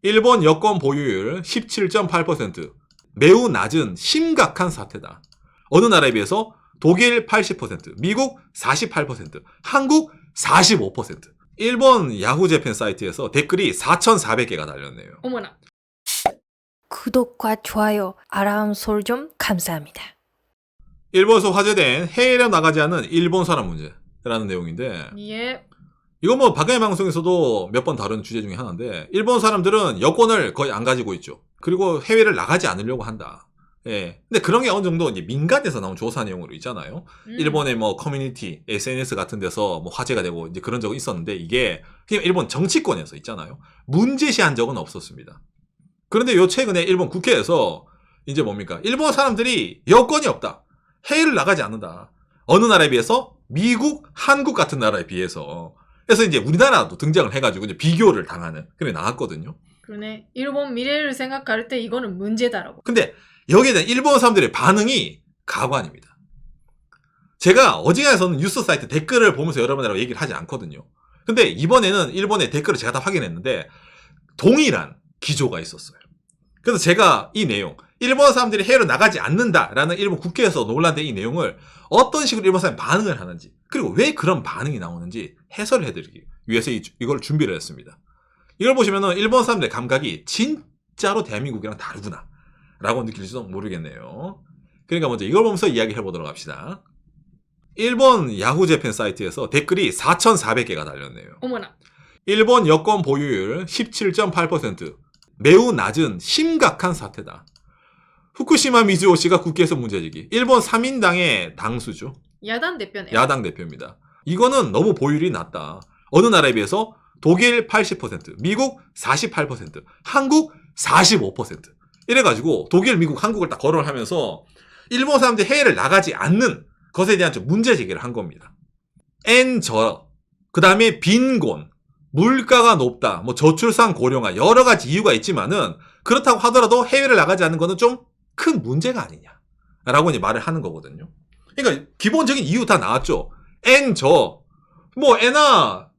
일본 여권 보유율 17.8%. 매우 낮은 심각한 사태다. 어느 나라에 비해서 독일 80%, 미국 48%, 한국 45%. 일본 야후 재팬 사이트에서 댓글이 4,400개가 달렸네요. 어머나. 구독과 좋아요, 알람 설정 감사합니다. 일본에서 화제된 해외로 나가지 않는 일본 사람 문제라는 내용인데, 예. 이거 뭐 박근혜 방송에서도 몇 번 다룬 주제 중에 하나인데, 일본 사람들은 여권을 거의 안 가지고 있죠. 그리고 해외를 나가지 않으려고 한다. 예. 근데 그런 게 어느 정도 이제 민간에서 나온 조사 내용으로 있잖아요. 일본의 뭐 커뮤니티, SNS 같은 데서 뭐 화제가 되고 이제 그런 적은 있었는데, 이게 그냥 일본 정치권에서 있잖아요. 문제시한 적은 없었습니다. 그런데 요 최근에 일본 국회에서 이제 뭡니까? 일본 사람들이 여권이 없다. 해외를 나가지 않는다. 어느 나라에 비해서 미국, 한국 같은 나라에 비해서. 그래서 이제 우리나라도 등장을 해가지고 이제 비교를 당하는 그게 나왔거든요. 그러네. 일본 미래를 생각할 때 이거는 문제다라고. 근데 여기에 대한 일본 사람들의 반응이 가관입니다. 제가 어지간해서는 뉴스 사이트 댓글을 보면서 여러분들하고 얘기를 하지 않거든요. 근데 이번에는 일본의 댓글을 제가 다 확인했는데 동일한 기조가 있었어요. 그래서 제가 이 내용, 일본 사람들이 해외로 나가지 않는다라는 일본 국회에서 논란된 이 내용을 어떤 식으로 일본 사람이 반응을 하는지, 그리고 왜 그런 반응이 나오는지 해설을 해드리기 위해서 이걸 준비를 했습니다. 이걸 보시면은 일본 사람들의 감각이 진짜로 대한민국이랑 다르구나 라고 느낄지도 모르겠네요. 그러니까 먼저 이걸 보면서 이야기 해보도록 합시다. 일본 야후 재팬 사이트에서 댓글이 4,400개가 달렸네요. 어머나. 일본 여권 보유율 17.8%. 매우 낮은 심각한 사태다. 후쿠시마 미즈오시가 국회에서 문제제기. 일본 3인당의 당수죠. 야당 대표네요. 야당 대표입니다. 이거는 너무 보유율이 낮다. 어느 나라에 비해서 독일 80%, 미국 48%, 한국 45%. 이래가지고 독일, 미국, 한국을 딱 거론을 하면서 일본 사람들이 해외를 나가지 않는 것에 대한 좀 문제 제기를 한 겁니다. 그 다음에 빈곤, 물가가 높다, 뭐 저출산 고령화 여러 가지 이유가 있지만은 그렇다고 하더라도 해외를 나가지 않는 거는 좀 큰 문제가 아니냐라고 이제 말을 하는 거거든요. 그러니까 기본적인 이유 다 나왔죠. 뭐 애나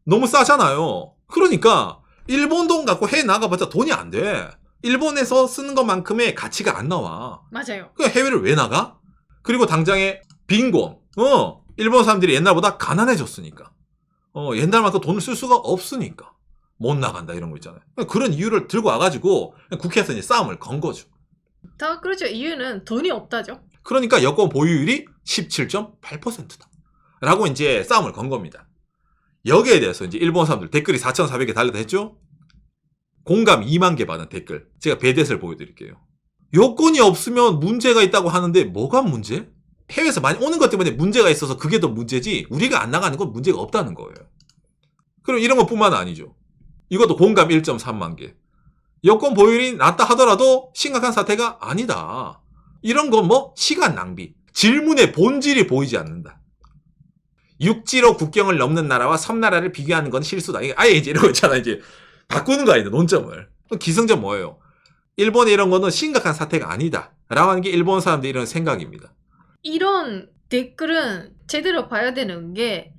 너무 싸잖아요. 그러니까 일본 돈 갖고 해외 나가봤자 돈이 안 돼. 일본에서 쓰는 것만큼의 가치가 안 나와. 맞아요. 그러니까 해외를 왜 나가? 그리고 당장에 빈곤. 일본 사람들이 옛날보다 가난해졌으니까. 옛날만큼 돈을 쓸 수가 없으니까 못 나간다 이런 거 있잖아요. 그런 이유를 들고 와가지고 국회에서 이제 싸움을 건 거죠. 다 그렇죠. 이유는 돈이 없다죠. 그러니까 여권 보유율이 17.8%다. 라고 이제 싸움을 건 겁니다. 여기에 대해서 이제 일본 사람들 댓글이 4,400개 달렸다 했죠? 공감 2만 개 받은 댓글. 제가 배댓을 보여드릴게요. 여권이 없으면 문제가 있다고 하는데 뭐가 문제? 해외에서 많이 오는 것 때문에 문제가 있어서 그게 더 문제지 우리가 안 나가는 건 문제가 없다는 거예요. 그럼 이런 것뿐만 아니죠. 이것도 공감 1.3만 개. 여권 보유율이 낮다 하더라도 심각한 사태가 아니다. 이런 건 뭐 시간 낭비. 질문의 본질이 보이지 않는다. 육지로 국경을 넘는 나라와 섬나라를 비교하는 건 실수다. 아예 이제 이런 거 있잖아. 이제 바꾸는 거 아니다. 논점을. 기승전 뭐예요? 일본에 이런 거는 심각한 사태가 아니다. 라고 하는 게 일본 사람들의 이런 생각입니다. 이런 댓글은 제대로 봐야 되는 게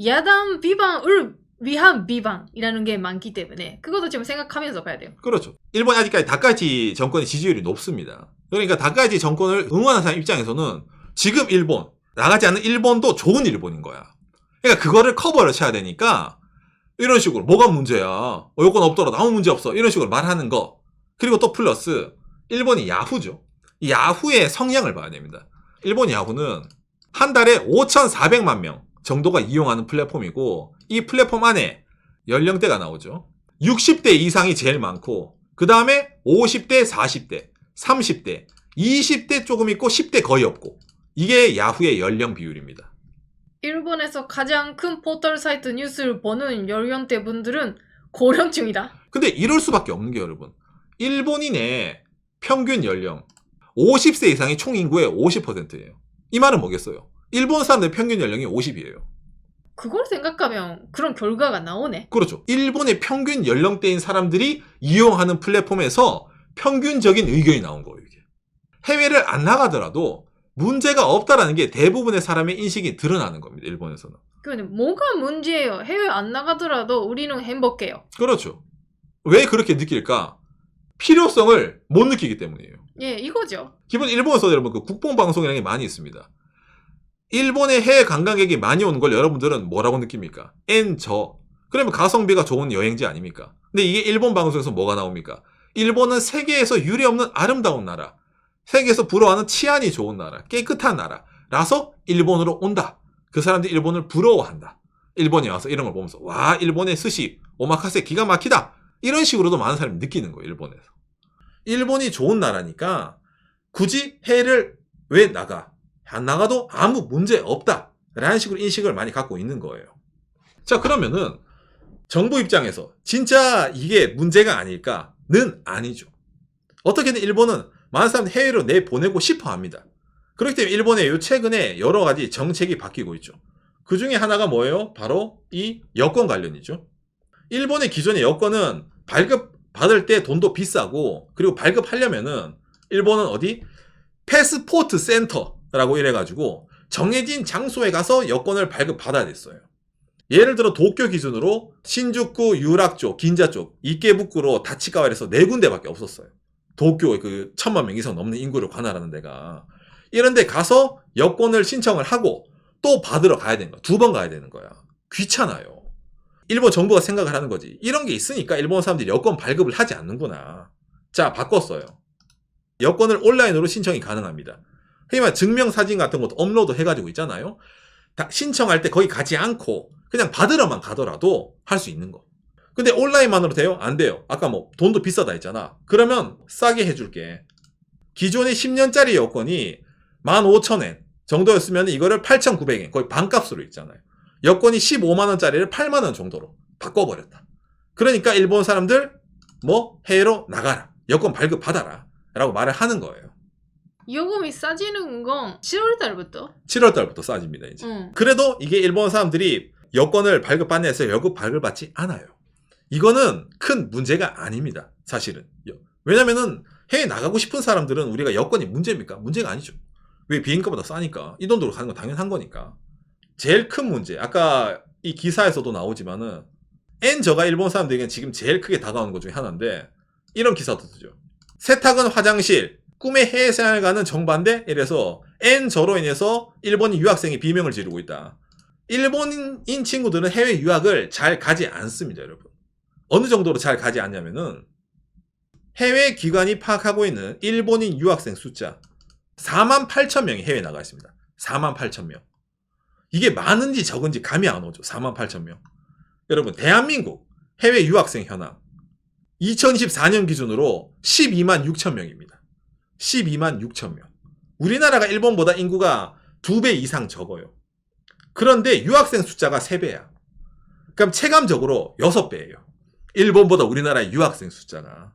야당 비방을 위한 비방이라는 게 많기 때문에 그것도 좀 생각하면서 봐야 돼요. 그렇죠. 일본이 아직까지 다카이치 정권의 지지율이 높습니다. 그러니까 다카이치 정권을 응원하는 사람 입장에서는 지금 일본, 나가지 않는 일본도 좋은 일본인 거야. 그러니까 그거를 커버를 쳐야 되니까 이런 식으로 뭐가 문제야. 여권 없더라도 아무 문제 없어. 이런 식으로 말하는 거. 그리고 또 플러스 일본이 야후죠. 이 야후의 성향을 봐야 됩니다. 일본 야후는 한 달에 5,400만 명 정도가 이용하는 플랫폼이고 이 플랫폼 안에 연령대가 나오죠. 60대 이상이 제일 많고 그 다음에 50대, 40대, 30대, 20대 조금 있고 10대 거의 없고 이게 야후의 연령 비율입니다. 일본에서 가장 큰 포털 사이트 뉴스를 보는 연령대 분들은 고령층이다. 근데 이럴 수밖에 없는 게 여러분. 일본인의 평균 연령 50세 이상이 총 인구의 50%예요. 이 말은 뭐겠어요? 일본 사람들의 평균 연령이 50이에요. 그걸 생각하면 그런 결과가 나오네. 그렇죠. 일본의 평균 연령대인 사람들이 이용하는 플랫폼에서 평균적인 의견이 나온 거예요. 이게. 해외를 안 나가더라도 문제가 없다라는 게 대부분의 사람의 인식이 드러나는 겁니다. 일본에서는. 근데 뭐가 문제예요? 해외 안 나가더라도 우리는 행복해요. 그렇죠. 왜 그렇게 느낄까? 필요성을 못 느끼기 때문이에요. 예, 이거죠. 기본 일본에서 여러분 그 국뽕방송이라는 게 많이 있습니다. 일본에 해외 관광객이 많이 오는 걸 여러분들은 뭐라고 느낍니까? 엔저. 그러면 가성비가 좋은 여행지 아닙니까? 근데 이게 일본 방송에서 뭐가 나옵니까? 일본은 세계에서 유례없는 아름다운 나라, 세계에서 부러워하는 치안이 좋은 나라, 깨끗한 나라라서 일본으로 온다. 그 사람들이 일본을 부러워한다. 일본에 와서 이런 걸 보면서 와, 일본의 스시, 오마카세 기가 막히다. 이런 식으로도 많은 사람이 느끼는 거예요. 일본에서. 일본이 좋은 나라니까 굳이 해외를 왜 나가? 안 나가도 아무 문제 없다. 라는 식으로 인식을 많이 갖고 있는 거예요. 자, 그러면은 정부 입장에서 진짜 이게 문제가 아닐까는 아니죠. 어떻게든 일본은 많은 사람들 해외로 내보내고 싶어 합니다. 그렇기 때문에 일본의 요 최근에 여러 가지 정책이 바뀌고 있죠. 그 중에 하나가 뭐예요? 바로 이 여권 관련이죠. 일본의 기존의 여권은 발급받을 때 돈도 비싸고, 그리고 발급하려면은 일본은 어디? 패스포트 센터라고 이래가지고 정해진 장소에 가서 여권을 발급받아야 됐어요. 예를 들어 도쿄 기준으로 신주쿠, 유락 쪽, 긴자 쪽, 이케부쿠로, 다치가와에서 4군데밖에 없었어요. 도쿄에 그 1000만 명 이상 넘는 인구를 관할하는 데가. 이런 데 가서 여권을 신청을 하고 또 받으러 가야 되는 거야. 2번 가야 되는 거야. 귀찮아요. 일본 정부가 생각을 하는 거지. 이런 게 있으니까 일본 사람들이 여권 발급을 하지 않는구나. 자, 바꿨어요. 여권을 온라인으로 신청이 가능합니다. 그러니까 증명사진 같은 것도 업로드 해가지고 있잖아요. 신청할 때 거기 가지 않고 그냥 받으러만 가더라도 할 수 있는 거. 근데 온라인만으로 돼요? 안 돼요. 아까 뭐 돈도 비싸다 했잖아. 그러면 싸게 해줄게. 기존의 10년짜리 여권이 15,000엔 정도였으면 이거를 8,900엔, 거의 반값으로 있잖아요. 여권이 15만원짜리를 8만원 정도로 바꿔버렸다. 그러니까 일본 사람들 뭐 해외로 나가라, 여권 발급 받아라 라고 말을 하는 거예요. 요금이 싸지는 건 7월달부터? 7월달부터 싸집니다 이제. 그래도 이게 일본 사람들이 여권을 발급받는 해서 여권 발급받지 않아요. 이거는 큰 문제가 아닙니다. 사실은. 왜냐면은 해외 나가고 싶은 사람들은 우리가 여권이 문제입니까? 문제가 아니죠. 왜? 비행값보다 싸니까. 이 돈 들고 가는 건 당연한 거니까. 제일 큰 문제, 아까 이 기사에서도 나오지만은 엔저가 일본 사람들에게 지금 제일 크게 다가오는 것 중에 하나인데, 이런 기사도 뜨죠. 세탁은 화장실, 꿈의 해외 생활을 가는 정반대? 이래서 엔저로 인해서 일본인 유학생이 비명을 지르고 있다. 일본인 친구들은 해외 유학을 잘 가지 않습니다, 여러분. 어느 정도로 잘 가지 않냐면은 해외 기관이 파악하고 있는 일본인 유학생 숫자 48,000명이 해외에 나가 있습니다. 48,000명. 이게 많은지 적은지 감이 안 오죠. 48,000명. 여러분, 대한민국 해외 유학생 현황 2024년 기준으로 12만 6천 명입니다. 12만 6천 명. 우리나라가 일본보다 인구가 2배 이상 적어요. 그런데 유학생 숫자가 3배야. 그럼 체감적으로 6배예요. 일본보다 우리나라의 유학생 숫자가.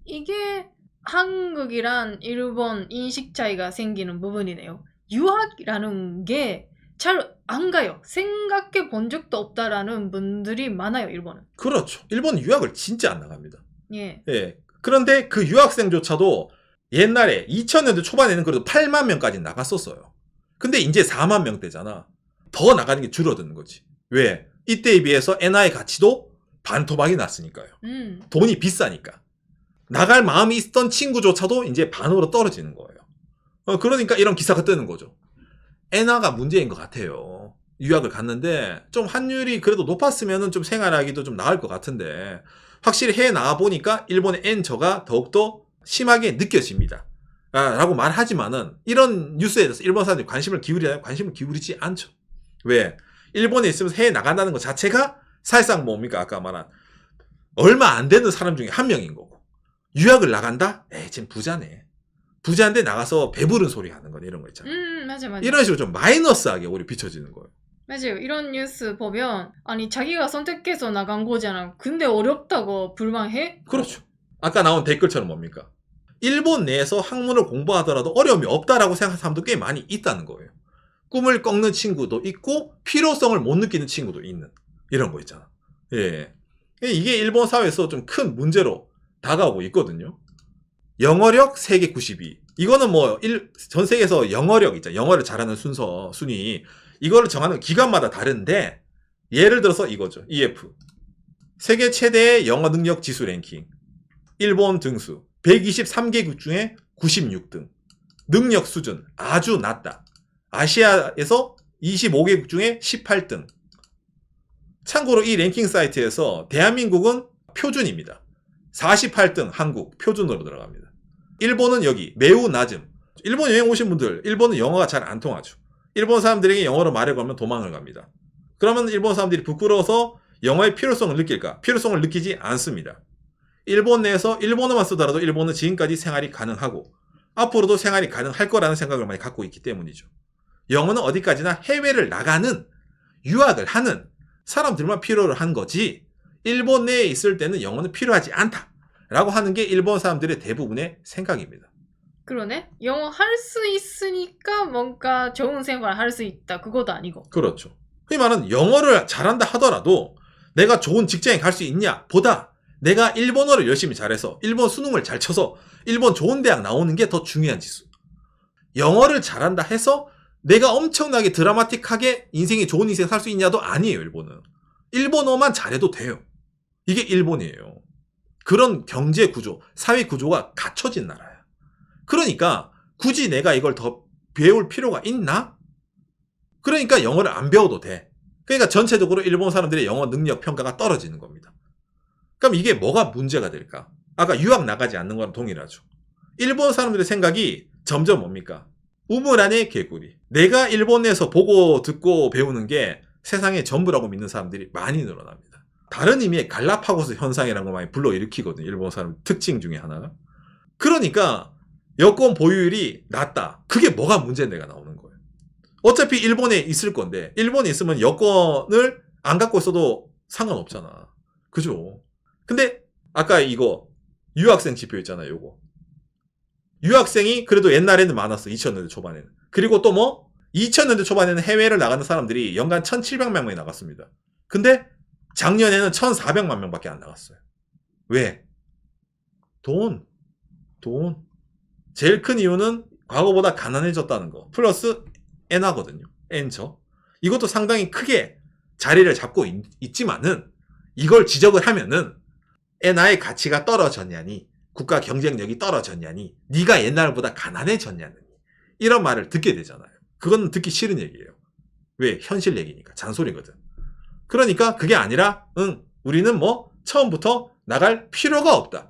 이게 한국이랑 일본 인식 차이가 생기는 부분이네요. 유학이라는 게 잘 안 가요. 생각해 본 적도 없다라는 분들이 많아요, 일본은. 그렇죠. 일본은 유학을 진짜 안 나갑니다. 예. 예. 그런데 그 유학생조차도 옛날에 2000년대 초반에는 그래도 8만 명까지 나갔었어요. 근데 이제 4만 명대잖아. 더 나가는 게 줄어드는 거지. 왜? 이때에 비해서 엔화의 가치도 반토막이 났으니까요. 돈이 비싸니까. 나갈 마음이 있던 친구조차도 이제 반으로 떨어지는 거예요. 그러니까 이런 기사가 뜨는 거죠. 엔화가 문제인 것 같아요. 유학을 갔는데 좀 환율이 그래도 높았으면 좀 생활하기도 좀 나을 것 같은데, 확실히 해외 나가보니까 일본의 엔저가 더욱더 심하게 느껴집니다. 라고 말하지만은 이런 뉴스에 대해서 일본 사람들이 관심을 기울이지 않죠. 왜? 일본에 있으면서 해외 나간다는 것 자체가 사실상 뭡니까? 아까 말한 얼마 안 되는 사람 중에 한 명인 거고, 유학을 나간다? 에이, 쟤 부자네. 부자인데 나가서 배부른 소리 하는 거네. 이런 거 있잖아요. 맞아. 이런 식으로 좀 마이너스하게 오히려 비춰지는 거예요. 맞아요. 이런 뉴스 보면 아니 자기가 선택해서 나간 거잖아. 근데 어렵다고 불만해? 그렇죠. 아까 나온 댓글처럼 뭡니까? 일본 내에서 학문을 공부하더라도 어려움이 없다라고 생각하는 사람도 꽤 많이 있다는 거예요. 꿈을 꺾는 친구도 있고 필요성을 못 느끼는 친구도 있는 이런 거 있잖아. 예. 이게 일본 사회에서 좀 큰 문제로 다가오고 있거든요. 영어력 세계 92. 이거는 뭐 전 세계에서 영어력 있잖아. 영어를 잘하는 순위. 이거를 정하는 기관마다 다른데, 예를 들어서 이거죠. EF. 세계 최대의 영어 능력 지수 랭킹. 일본 등수 123개국 중에 96등. 능력 수준 아주 낮다. 아시아에서 25개국 중에 18등. 참고로 이 랭킹 사이트에서 대한민국은 표준입니다. 48등 한국 표준으로 들어갑니다. 일본은 여기 매우 낮음. 일본 여행 오신 분들, 일본은 영어가 잘 안 통하죠. 일본 사람들에게 영어로 말을 걸면 도망을 갑니다. 그러면 일본 사람들이 부끄러워서 영어의 필요성을 느낄까? 필요성을 느끼지 않습니다. 일본 내에서 일본어만 쓰더라도 일본은 지금까지 생활이 가능하고 앞으로도 생활이 가능할 거라는 생각을 많이 갖고 있기 때문이죠. 영어는 어디까지나 해외를 나가는, 유학을 하는 사람들만 필요로 한 거지 일본 내에 있을 때는 영어는 필요하지 않다라고 하는 게 일본 사람들의 대부분의 생각입니다. 그러네. 영어 할 수 있으니까 뭔가 좋은 생활을 할 수 있다. 그것도 아니고. 그렇죠. 흔히 말하는 영어를 잘한다 하더라도 내가 좋은 직장에 갈 수 있냐 보다 내가 일본어를 열심히 잘해서 일본 수능을 잘 쳐서 일본 좋은 대학 나오는 게 더 중요한 지수. 영어를 잘한다 해서 내가 엄청나게 드라마틱하게 인생이 좋은 인생 살 수 있냐도 아니에요. 일본은. 일본어만 잘해도 돼요. 이게 일본이에요. 그런 경제 구조, 사회 구조가 갖춰진 나라야. 그러니까 굳이 내가 이걸 더 배울 필요가 있나? 그러니까 영어를 안 배워도 돼. 그러니까 전체적으로 일본 사람들의 영어 능력 평가가 떨어지는 겁니다. 그럼 이게 뭐가 문제가 될까? 아까 유학 나가지 않는 거랑 동일하죠. 일본 사람들의 생각이 점점 뭡니까? 우물 안의 개구리. 내가 일본에서 보고 듣고 배우는 게 세상의 전부라고 믿는 사람들이 많이 늘어납니다. 다른 의미의 갈라파고스 현상이라는 걸 많이 불러일으키거든요. 일본 사람 특징 중에 하나가. 그러니까 여권 보유율이 낮다. 그게 뭐가 문제인데가 나오는 거예요. 어차피 일본에 있을 건데 일본에 있으면 여권을 안 갖고 있어도 상관없잖아. 그죠? 근데 아까 이거 유학생 지표 있잖아요. 요거. 유학생이 그래도 옛날에는 많았어. 2000년대 초반에는. 그리고 또 뭐 2000년대 초반에는 해외를 나가는 사람들이 연간 1700만 명이 나갔습니다. 근데 작년에는 1400만 명밖에 안 나갔어요. 왜? 돈. 제일 큰 이유는 과거보다 가난해졌다는 거. 플러스 엔화거든요. 엔저. 이것도 상당히 크게 자리를 잡고 있지만은 이걸 지적을 하면은 엔화의 가치가 떨어졌냐니, 국가 경쟁력이 떨어졌냐니, 네가 옛날보다 가난해졌냐니 이런 말을 듣게 되잖아요. 그건 듣기 싫은 얘기예요. 왜? 현실 얘기니까. 잔소리거든. 그러니까 그게 아니라 우리는 뭐 처음부터 나갈 필요가 없다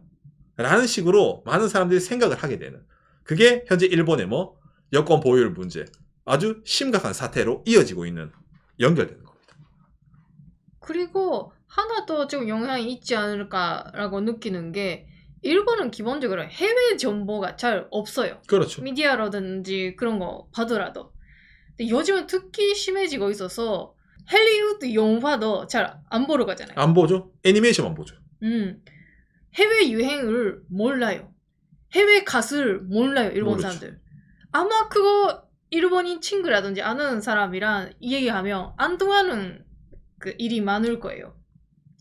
라는 식으로 많은 사람들이 생각을 하게 되는, 그게 현재 일본의 뭐 여권 보유율 문제, 아주 심각한 사태로 이어지고 있는, 연결되는 겁니다. 그리고 하나 더 좀 영향이 있지 않을까라고 느끼는 게 일본은 기본적으로 해외 정보가 잘 없어요. 그렇죠. 미디어라든지 그런 거 봐더라도. 근데 요즘은 특히 심해지고 있어서 헐리우드 영화도 잘 안 보러 가잖아요. 안 보죠? 애니메이션만 보죠. 해외 유행을 몰라요. 해외 가수를 몰라요. 일본 모르죠. 사람들. 아마 그거 일본인 친구라든지 아는 사람이랑 얘기하면 안 통하는 그 일이 많을 거예요.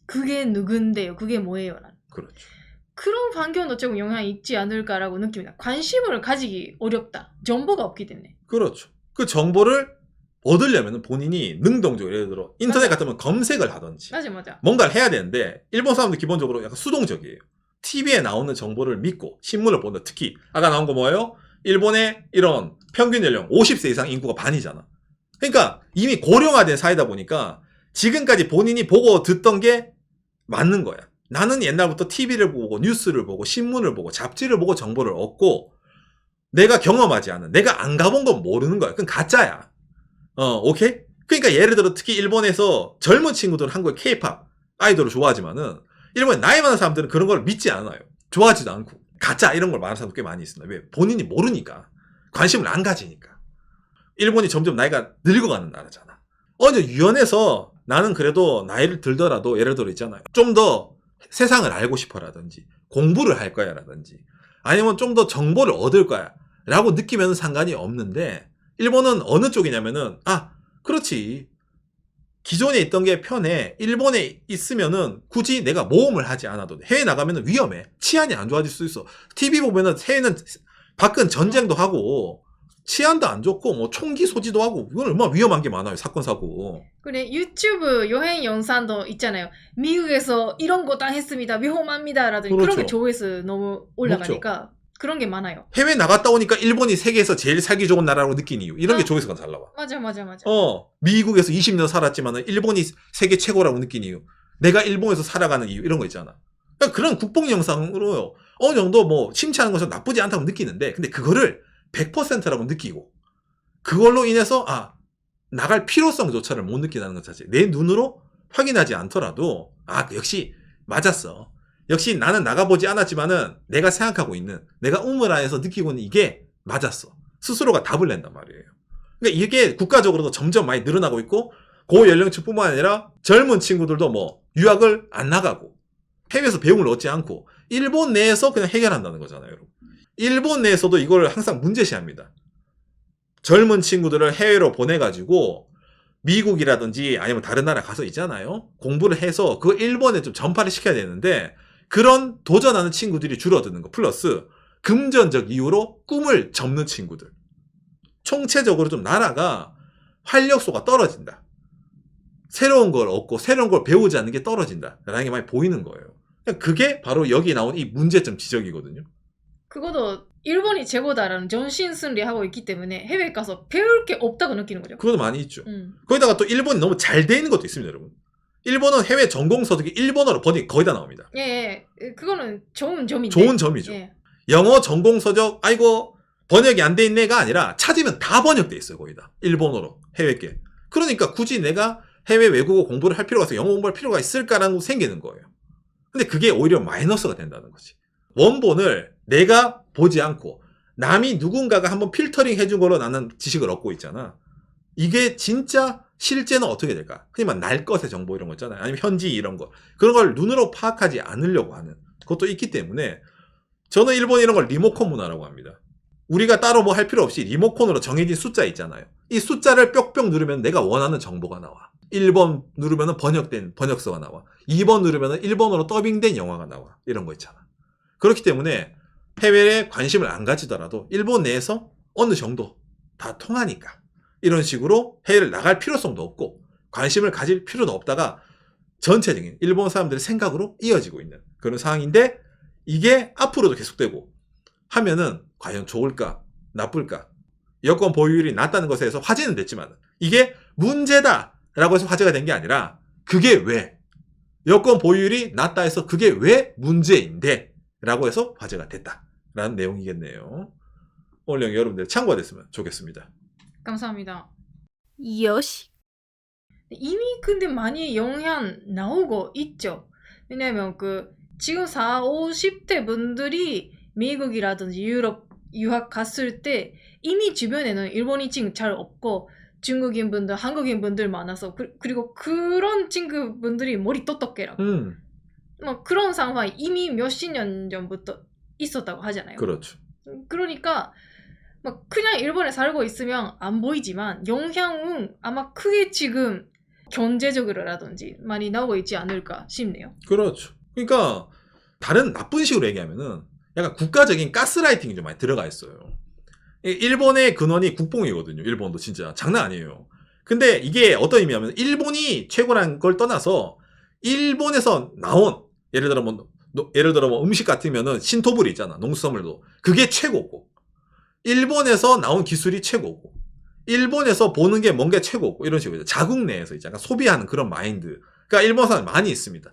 그게 누군데요? 그게 뭐예요? 그렇죠. 그런 환경도 조금 영향이 있지 않을까라고 느낍니다. 관심을 가지기 어렵다. 정보가 없기 때문에. 그렇죠. 그 정보를 얻으려면 본인이 능동적으로, 예를 들어 인터넷 맞아. 같으면 검색을 하든지 맞아. 뭔가를 해야 되는데 일본 사람들 기본적으로 약간 수동적이에요. TV에 나오는 정보를 믿고 신문을 본다. 특히 아까 나온 거 뭐예요? 일본의 이런 평균 연령 50세 이상 인구가 반이잖아. 그러니까 이미 고령화된 사회다 보니까 지금까지 본인이 보고 듣던 게 맞는 거야. 나는 옛날부터 TV를 보고 뉴스를 보고 신문을 보고 잡지를 보고 정보를 얻고 내가 경험하지 않은, 내가 안 가본 건 모르는 거야. 그건 가짜야. 오케이? 그러니까 예를 들어 특히 일본에서 젊은 친구들은 한국의 K-POP 아이돌을 좋아하지만은 일본에 나이 많은 사람들은 그런 걸 믿지 않아요. 좋아하지도 않고. 가짜 이런 걸 말하는 사람도 꽤 많이 있습니다. 왜? 본인이 모르니까. 관심을 안 가지니까. 일본이 점점 나이가 늙어가는 나라잖아. 어제 유연해서 나는 그래도 나이를 들더라도 예를 들어 있잖아요. 좀 더 세상을 알고 싶어라든지 공부를 할 거야 라든지 아니면 좀 더 정보를 얻을 거야 라고 느끼면 상관이 없는데 일본은 어느 쪽이냐면은 그렇지. 기존에 있던 게 편해. 일본에 있으면은 굳이 내가 모험을 하지 않아도 돼. 해외 나가면은 위험해. 치안이 안 좋아질 수 있어. TV 보면은 해외는 밖은 전쟁도 하고 치안도 안 좋고 뭐 총기 소지도 하고 이건 얼마나 위험한 게 많아요. 사건 사고. 그래 유튜브 여행 영상도 있잖아요. 미국에서 이런 거 당했습니다. 위험합니다라든지 그런 게 그렇죠. 조회수 너무 올라가니까 그런 게 많아요. 해외 나갔다 오니까 일본이 세계에서 제일 살기 좋은 나라라고 느낀 이유. 이런 게 조회수가 잘 나와. 맞아. 미국에서 20년 살았지만 일본이 세계 최고라고 느낀 이유. 내가 일본에서 살아가는 이유. 이런 거 있잖아. 그러니까 그런 국뽕 영상으로 어느 정도 뭐 심취하는 것은 나쁘지 않다고 느끼는데 근데 그거를 100%라고 느끼고 그걸로 인해서 나갈 필요성조차를 못 느낀다는 것 자체. 내 눈으로 확인하지 않더라도 역시 맞았어. 역시 나는 나가보지 않았지만은 내가 생각하고 있는 내가 우물 안에서 느끼고 있는 이게 맞았어. 스스로가 답을 낸단 말이에요. 그러니까 이게 국가적으로도 점점 많이 늘어나고 있고 고연령층뿐만 아니라 젊은 친구들도 뭐 유학을 안 나가고 해외에서 배움을 얻지 않고 일본 내에서 그냥 해결한다는 거잖아요. 여러분. 일본 내에서도 이걸 항상 문제시합니다. 젊은 친구들을 해외로 보내가지고 미국이라든지 아니면 다른 나라 가서 있잖아요. 공부를 해서 그 일본에 좀 전파를 시켜야 되는데 그런 도전하는 친구들이 줄어드는 거 플러스 금전적 이유로 꿈을 접는 친구들. 총체적으로 좀 나라가 활력소가 떨어진다. 새로운 걸 얻고 새로운 걸 배우지 않는 게 떨어진다. 라는 게 많이 보이는 거예요. 그게 바로 여기 나온 이 문제점 지적이거든요. 그것도 일본이 최고다라는 전신승리 하고 있기 때문에 해외에 가서 배울 게 없다고 느끼는 거죠. 그것도 많이 있죠. 거기다가 또 일본이 너무 잘 돼 있는 것도 있습니다, 여러분. 일본은 해외 전공 서적이 일본어로 번역이 거의 다 나옵니다. 예. 그거는 좋은 점인데. 좋은 점이죠. 예. 영어 전공 서적 아이고 번역이 안 돼 있네가 아니라 찾으면 다 번역돼 있어요, 거의 다. 일본어로 해외께. 그러니까 굳이 내가 해외 외국어 공부를 할 필요가 있어 영어 공부할 필요가 있을까라는 거 생기는 거예요. 근데 그게 오히려 마이너스가 된다는 거지. 원본을 내가 보지 않고 남이 누군가가 한번 필터링 해준 걸로 나는 지식을 얻고 있잖아. 이게 진짜 실제는 어떻게 될까? 흔히 말 날 것의 정보 이런 거 있잖아요. 아니면 현지 이런 거. 그런 걸 눈으로 파악하지 않으려고 하는 것도 있기 때문에 저는 일본 이런 걸 리모컨 문화라고 합니다. 우리가 따로 뭐 할 필요 없이 리모컨으로 정해진 숫자 있잖아요. 이 숫자를 뾱뾱 누르면 내가 원하는 정보가 나와. 1번 누르면 번역된 번역서가 나와. 2번 누르면 일본어로 더빙된 영화가 나와. 이런 거 있잖아. 그렇기 때문에 해외에 관심을 안 가지더라도 일본 내에서 어느 정도 다 통하니까 이런 식으로 해외를 나갈 필요성도 없고 관심을 가질 필요도 없다가 전체적인 일본 사람들의 생각으로 이어지고 있는 그런 상황인데 이게 앞으로도 계속되고 하면은 과연 좋을까 나쁠까 여권 보유율이 낮다는 것에서 화제는 됐지만 이게 문제다라고 해서 화제가 된 게 아니라 그게 왜 여권 보유율이 낮다 해서 그게 왜 문제인데 라고 해서 화제가 됐다라는 내용이겠네요. 오늘 영상 여러분들 참고가 됐으면 좋겠습니다. 감사합니다. 요시. 이미 근데 많이 영향 나오고 있죠. 왜냐면 지금 40, 50대 분들이 미국이라든지 유럽 유학 갔을 때 이미 주변에는 일본인 친구 잘 없고 중국인 분들, 한국인 분들 많아서 그리고 그런 친구분들이 머리 똑똑해라고. 뭐 그런 상황이 이미 몇십 년 전부터 있었다고 하잖아요. 그렇죠. 그러니까 막 그냥 일본에 살고 있으면 안 보이지만 영향은 아마 크게 지금 경제적으로라든지 많이 나오고 있지 않을까 싶네요. 그렇죠. 그러니까 다른 나쁜 식으로 얘기하면은 약간 국가적인 가스라이팅이 좀 많이 들어가 있어요. 일본의 근원이 국뽕이거든요. 일본도 진짜 장난 아니에요. 근데 이게 어떤 의미냐면 일본이 최고라는 걸 떠나서 일본에서 나온 예를 들어 뭐 음식 같으면은 신토부리 있잖아. 농수산물도 그게 최고고 일본에서 나온 기술이 최고고 일본에서 보는 게 뭔가 최고고 이런 식으로 자국 내에서 있잖아. 소비하는 그런 마인드가 일본 사람 많이 있습니다.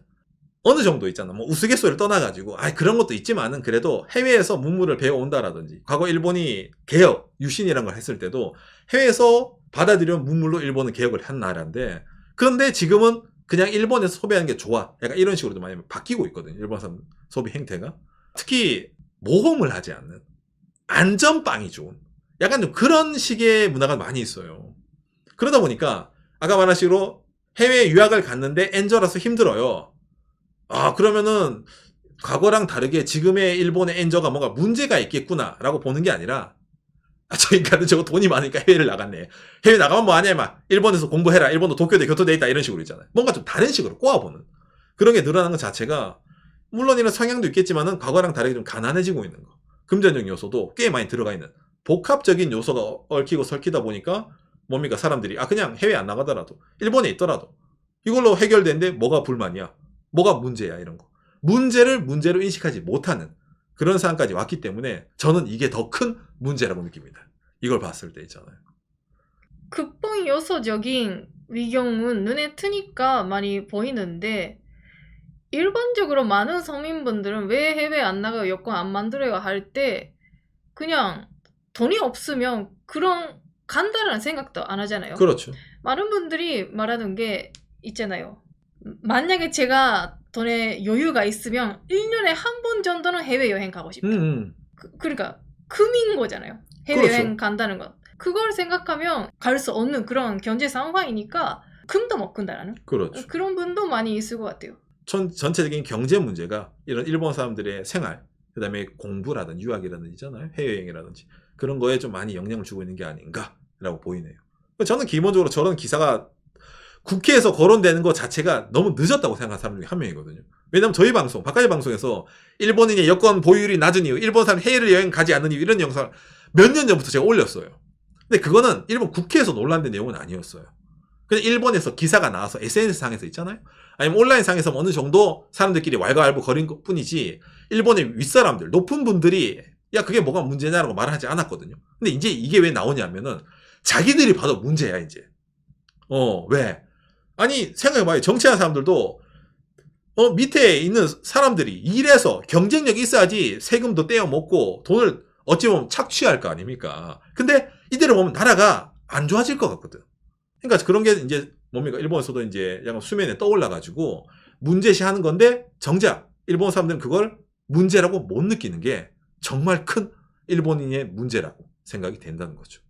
어느 정도 있잖아. 뭐 우스갯소리를 떠나가지고 그런 것도 있지만은 그래도 해외에서 문물을 배워온다라든지 과거 일본이 개혁, 유신이라는 걸 했을 때도 해외에서 받아들여온 문물로 일본은 개혁을 한 나라인데 그런데 지금은 그냥 일본에서 소비하는 게 좋아. 약간 이런 식으로도 많이 바뀌고 있거든요. 일본 사람 소비 행태가. 특히 모험을 하지 않는 안전빵이 좋은 약간 좀 그런 식의 문화가 많이 있어요. 그러다 보니까 아까 말한 식으로 해외 유학을 갔는데 엔저라서 힘들어요. 그러면은 과거랑 다르게 지금의 일본의 엔저가 뭔가 문제가 있겠구나라고 보는 게 아니라 저 인간은 저거 돈이 많으니까 해외를 나갔네. 해외 나가면 뭐하냐 막 일본에서 공부해라. 일본도 도쿄대 교토대 있다 이런 식으로 있잖아요. 뭔가 좀 다른 식으로 꼬아보는 그런 게 늘어나는 것 자체가 물론 이런 성향도 있겠지만은 과거랑 다르게 좀 가난해지고 있는 거. 금전적 요소도 꽤 많이 들어가 있는 복합적인 요소가 얽히고 설키다 보니까 뭡니까? 사람들이 그냥 해외 안 나가더라도 일본에 있더라도 이걸로 해결되는데 뭐가 불만이야? 뭐가 문제야? 이런 거. 문제를 문제로 인식하지 못하는 그런 상황까지 왔기 때문에 저는 이게 더 큰 문제라고 느낍니다. 이걸 봤을 때 있잖아요. 극복 요소적인 위경은 눈에 트니까 많이 보이는데 일반적으로 많은 서민분들은 왜 해외 안 나가요? 여권 안 만들어요? 할 때 그냥 돈이 없으면 그런 간다라는 생각도 안 하잖아요. 그렇죠. 많은 분들이 말하는 게 있잖아요. 만약에 제가 돈에 여유가 있으면 1년에 한 번 정도는 해외여행 가고 싶다. 그러니까 금인 거잖아요. 해외여행 그렇죠. 간다는 건. 그걸 생각하면 갈 수 없는 그런 경제 상황이니까 금도 못 끈다라는 그렇죠. 그런 분도 많이 있을 것 같아요. 전체적인 경제 문제가 이런 일본 사람들의 생활, 그 다음에 공부라든지 유학이라든지 있잖아요. 해외여행이라든지 그런 거에 좀 많이 영향을 주고 있는 게 아닌가라고 보이네요. 저는 기본적으로 저런 기사가 국회에서 거론되는 것 자체가 너무 늦었다고 생각하는 사람 중에 한 명이거든요. 왜냐면 저희 방송, 바깥의 방송에서 일본인의 여권 보유율이 낮은 이유, 일본 사람 해외를 여행 가지 않는 이유 이런 영상을 몇 년 전부터 제가 올렸어요. 근데 그거는 일본 국회에서 논란된 내용은 아니었어요. 그냥 일본에서 기사가 나와서 SNS상에서 있잖아요. 아니면 온라인상에서 어느 정도 사람들끼리 왈가왈부 거린 것 뿐이지 일본의 윗사람들, 높은 분들이 야 그게 뭐가 문제냐라고 말하지 않았거든요. 근데 이제 이게 왜 나오냐면은 자기들이 봐도 문제야 이제. 왜? 아니 생각해봐요. 정치하는 사람들도 밑에 있는 사람들이 일해서 경쟁력이 있어야지 세금도 떼어 먹고 돈을 어찌 보면 착취할 거 아닙니까? 근데 이대로 보면 나라가 안 좋아질 것 같거든. 그러니까 그런 게 이제 뭡니까? 일본에서도 이제 약간 수면에 떠올라가지고 문제시하는 건데 정작 일본 사람들은 그걸 문제라고 못 느끼는 게 정말 큰 일본인의 문제라고 생각이 된다는 거죠.